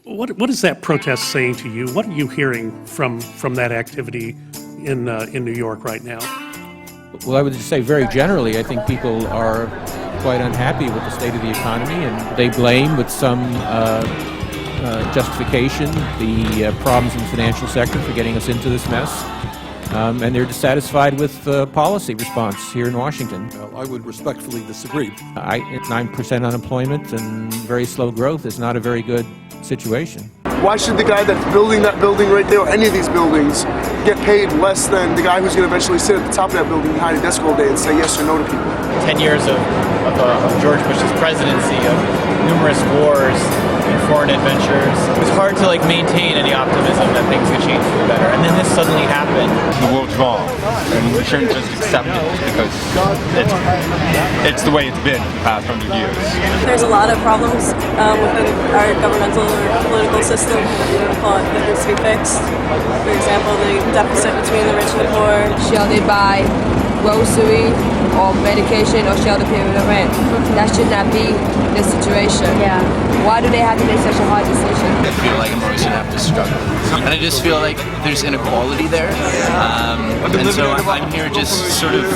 What is that protest saying to you? What are you hearing from that activity in New York right now? Well, I would just say very generally, I think people are quite unhappy with the state of the economy, and they blame with some justification the problems in the financial sector for getting us into this mess. And they're dissatisfied with the policy response here in Washington. Well, I would respectfully disagree. 9% unemployment and very slow growth is not a very good situation. Why should the guy that's building that building right there, or any of these buildings, get paid less than the guy who's going to eventually sit at the top of that building behind a desk all day and say yes or no to people? 10 years of George Bush's presidency, of numerous wars and foreign adventures. It was hard to maintain any optimism that things could change for the better. And then this suddenly happened. The world's wrong, and we shouldn't just accept it because it's the way it's been for the past 100 years. There's a lot of problems within our governmental or political system that needs to be fixed. For example, the deficit between the rich and the poor. Shall they buy grocery or medication, or shall they pay the rent? That should not be the situation. Yeah. Why do they have to make such a hard decision? I feel like I'm always going to have to struggle. And I just feel like there's inequality there. And so I'm here just sort of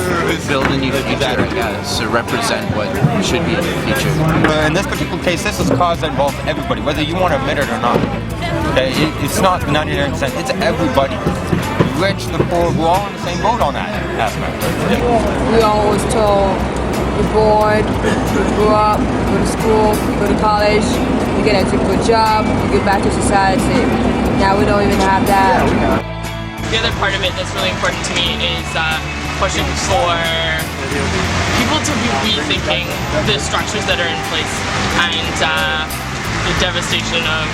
build a new future, I guess, to represent what should be in the future. In this particular case, this is a cause that involves everybody, whether you want to admit it or not. Okay? It's not 99%, it's everybody. The rich, the poor, we're all in the same boat on that aspect. We always told, you're born, you grow up, go to school, go to college, you get a good job, you get back to society. Now we don't even have that. The other part of it that's really important to me is pushing for people to be rethinking the structures that are in place and the devastation of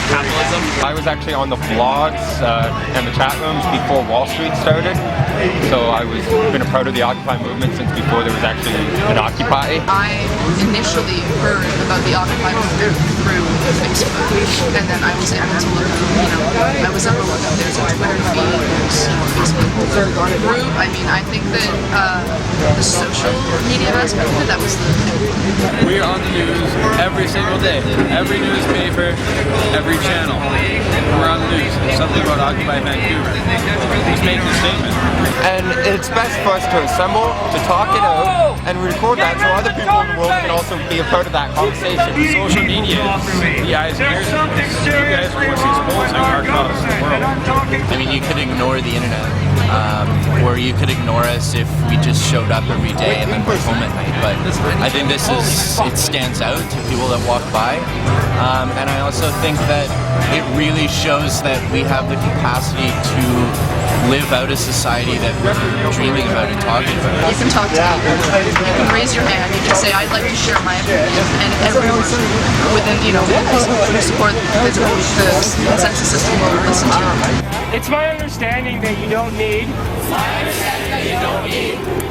capitalism. I was actually on the blogs and the chat rooms before Wall Street started, so I was been a part of the Occupy movement since before there was actually an Occupy. I initially heard about the Occupy movement through Facebook, and then I was able to look, I was able to look up, there's a Twitter feed, there's a Facebook group. I mean, I think that the social media aspect of it, that was the thing. We are on the news every single day. Every newspaper, every channel. We're on the news. Something about Occupy Vancouver. He's making a statement. And it's best for us to assemble, to talk it out, and record that so other people in the world can also be a part of that conversation. Social media is the eyes and ears of this. You guys are what's exposing our cause in the world. I mean, you could ignore the internet, or you could ignore us if we just showed up every day and then went home at night. But I think it stands out to people that walk by. And I also think that it really shows that we have the capacity to live out a society that we're dreaming about and talking about. You can talk to people, you can raise your hand, you can say, I'd like to share my opinion, and everyone within, who support the consensus system will listen to you. It's my understanding that you don't need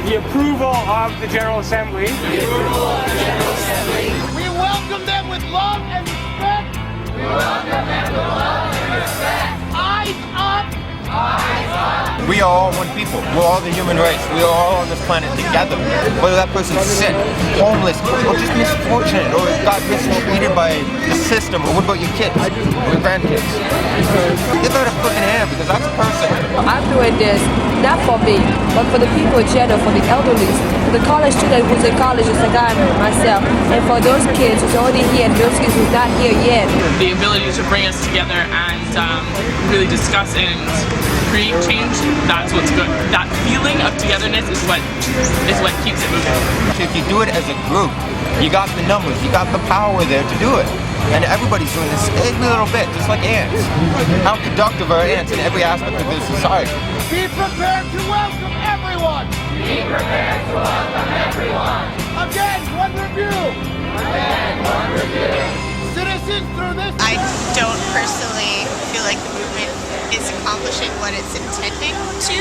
the approval of the General Assembly. We welcome them with love and respect. Eyes up. We are all one people. We're all the human race. We are all on this planet together. Whether that person's sick, homeless, or just misfortunate, or got mistreated by the system, or what about your kids, or your grandkids? Give out a freaking hand, because that's a person. I'm doing this not for me, but for the people in general, for the elderly, for the college student who's in college, just like I am myself, and for those kids who's already here and those kids who's not here yet. The ability to bring us together and really discuss and create change, that's what's good. That feeling of togetherness is what keeps it moving. If you do it as a group, you got the numbers, you got the power there to do it. And everybody's doing this every little bit, just like ants. How productive are ants in every aspect of this society? Be prepared to welcome everyone. Be prepared to welcome everyone. Again, one review. Citizens through this. I don't personally feel like the movement is accomplishing what it's intending to.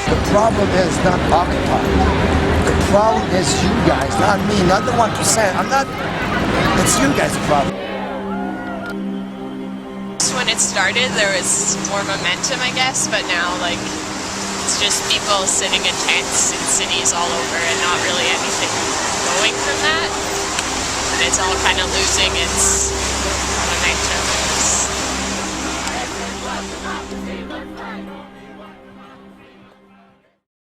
The problem is not Occupy. The problem is you guys, not me, not the 1%. It's you guys the problem. When it started, there was more momentum, I guess, but now, it's just people sitting in tents in cities all over and not really anything going from that. And it's all kind of losing its momentum.